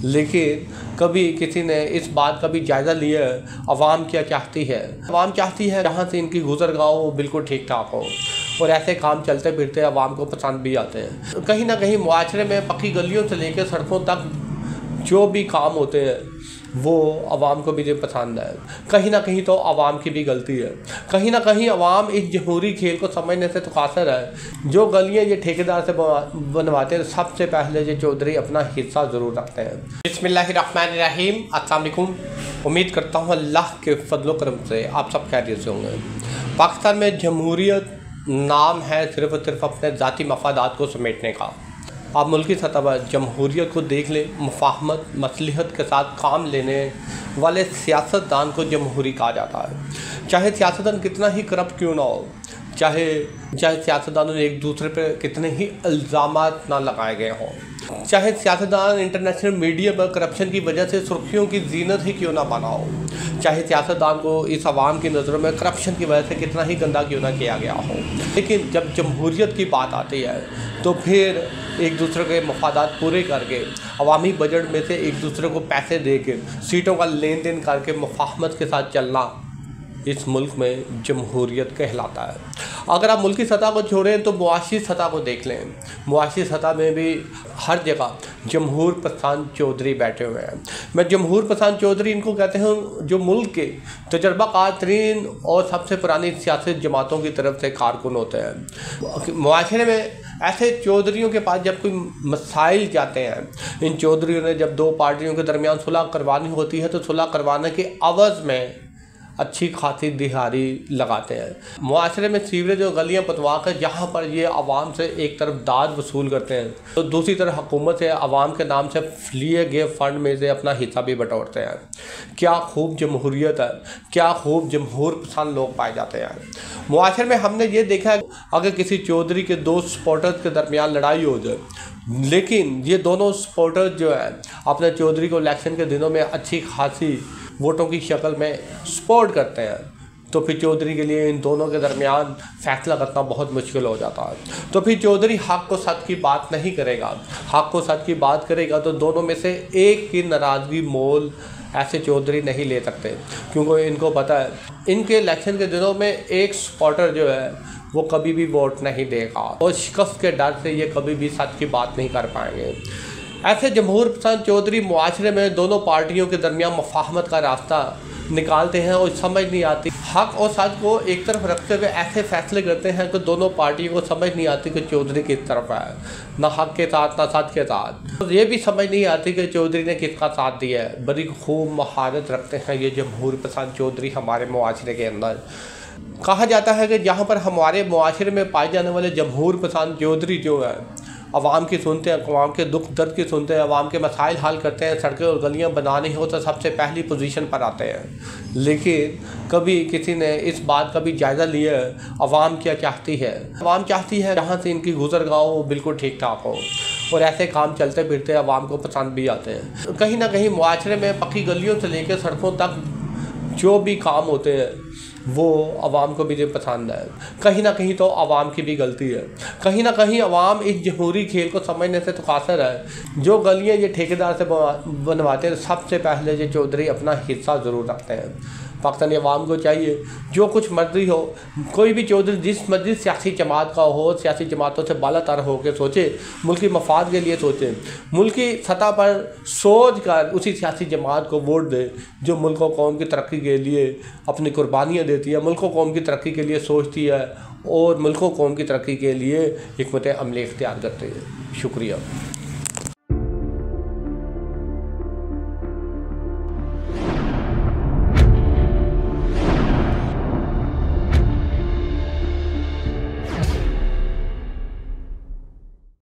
लेकिन कभी किसी ने इस बात का भी जायज़ा लिया अवाम क्या चाहती है। अवाम चाहती है जहाँ से इनकी गुजरगाह हो बिल्कुल ठीक ठाक हो, और ऐसे काम चलते फिरते अवाम को पसंद भी आते हैं। कहीं ना कहीं मुआशरे में पक्की गलियों से लेकर सड़कों तक जो भी काम होते हैं वो अवाम को भी जो पसंद है। कहीं ना कहीं तो अवाम की भी गलती है, कहीं ना कहीं अवाम इस जमहूरी खेल को समझने से तो कासर है। जो गलियां ये ठेकेदार से बनवाते हैं, सबसे पहले ये चौधरी अपना हिस्सा ज़रूर रखते हैं। बिस्मिल्लाहिर्रहमानिर्रहीम, अस्सलाम वालेकुम। उम्मीद करता हूँ अल्लाह के फजलो करम से आप सब खैरियत से होंगे। पाकिस्तान में जमहूरियत नाम है सिर्फ और सिर्फ अपने ज़ाती मफादात को समेटने का। आप मुल्की सतह पर जमहूरियत को देख लें, मुफाहमत मसलिहत के साथ काम लेने वाले सियासतदान को जमहूरी कहा जाता है। चाहे सियासतदान कितना ही करप्ट क्यों ना हो, चाहे सियासतदानों ने एक दूसरे पर कितने ही इल्ज़ामात ना लगाए गए हों, चाहे सियासतदान इंटरनेशनल मीडिया पर करप्शन की वजह से सुर्खियों की जीनत ही क्यों ना बना हो, चाहे सियासतदान को इस आवाम की नज़रों में करप्शन की वजह से कितना ही गंदा क्यों ना किया गया हो, लेकिन जब जमहूरियत की बात आती है तो फिर एक दूसरे के मफादात पूरे करके अवामी बजट में से एक दूसरे को पैसे दे के सीटों का लेन देन करके मुफाहमत के साथ चलना इस मुल्क में जमहूरियत कहलाता है। अगर आप मुल्की सतह को छोड़ें तो मुआशी सतह को देख लें। मुआशी सतह में भी हर जगह जमहूर पसंद चौधरी बैठे हुए हैं। मैं जमहूर पसंद चौधरी इनको कहते हैं जो मुल्क के तजर्बाकार तरीन और सबसे पुरानी सियासी जमातों की तरफ से कारकुन होते हैं। मुआशरे में ऐसे चौधरियों के पास जब कोई मसाइल जाते हैं, इन चौधरियों ने जब दो पार्टियों के दरमियान सुलह करवानी होती है तो सुलह करवाने के अवज़ में अच्छी खासी दिहाड़ी लगाते हैं। मुआशरे में सीवरेज और गलियाँ पटवा कर जहाँ पर ये आवाम से एक तरफ दाद वसूल करते हैं तो दूसरी तरफ हुकूमत से आवाम के नाम से लिए गए फ़ंड में से अपना हिस्सा भी बटोरते हैं। क्या खूब जमहूरियत है, क्या खूब जमहूर पसंद लोग पाए जाते हैं। मुआशरे में हमने ये देखा है, अगर किसी चौधरी के दो सपोर्टर्स के दरमियान लड़ाई हो जाए, लेकिन ये दोनों सपोर्टर्स जो है अपने चौधरी को इलेक्शन के दिनों में अच्छी खासी वोटों की शक्ल में सपोर्ट करते हैं, तो फिर चौधरी के लिए इन दोनों के दरमियान फ़ैसला करना बहुत मुश्किल हो जाता है। तो फिर चौधरी हक़ को सच की बात नहीं करेगा। हक़ को सच की बात करेगा तो दोनों में से एक की नाराज़गी मोल ऐसे चौधरी नहीं ले सकते, क्योंकि इनको पता है इनके इलेक्शन के दिनों में एक सपोर्टर जो है वो कभी भी वोट नहीं देगा और शिकस्त के डर से ये कभी भी सच की बात नहीं कर पाएंगे। ऐसे जमहूर पसंद चौधरी मुआशरे में दोनों पार्टियों के दरमियान मुफाहमत का रास्ता निकालते हैं और समझ नहीं आती, हक़ और सच को एक तरफ रखते हुए ऐसे फैसले करते हैं कि दोनों पार्टियों को समझ नहीं आती कि चौधरी किस तरफ है, ना हक़ के साथ ना सच के साथ। तो ये भी समझ नहीं आती कि चौधरी ने किसका साथ दिया है। बड़ी खूब महारत रखते हैं ये जमहूर पसंद चौधरी हमारे मुआशरे के अंदर। कहा जाता है कि जहाँ पर हमारे मुआशरे में पाए जाने वाले जमहूर पसंद चौधरी जो है अवाम की सुनते हैं, अवाम के दुख दर्द की सुनते हैं, अवाम के मसाइल हल करते हैं, सड़कें और गलियां बनानी हो तो सबसे पहली पोजीशन पर आते हैं। लेकिन कभी किसी ने इस बात का भी जायज़ा लिया अवाम क्या चाहती है। अवाम चाहती है जहाँ से इनकी गुजरगाह हो बिल्कुल ठीक ठाक हो, और ऐसे काम चलते फिरते अवाम को पसंद भी आते हैं। कहीं ना कहीं मुआशरे में पक्की गलियों से लेकर सड़कों तक जो भी काम होते हैं वो अवाम को भी जो पसंद है। कहीं ना कहीं तो अवाम की भी गलती है, कहीं ना कहीं अवाम इस जमहूरी खेल को समझने से तो कासर है। जो गलियां ये ठेकेदार से बनवाते हैं, सबसे पहले ये चौधरी अपना हिस्सा ज़रूर रखते हैं। पाकिस्तानी अवाम को चाहिए जो कुछ मर्जी हो, कोई भी चौधरी जिस मर्जी सियासी जमात का हो, सियासी जमातों से बालातर हो के सोचे, मुल्की मफाद के लिए सोचे, मुल्की सतह पर सोच कर उसी सियासी जमात को वोट दे जो मुल्क और कौम की तरक्की के लिए अपनी कुर्बानियाँ देती है, मुल्क और कौम की तरक्की के लिए सोचती है और मुल्क और कौम की तरक्की के लिए हिकमत अमली इख्तियार करती है। शुक्रिया।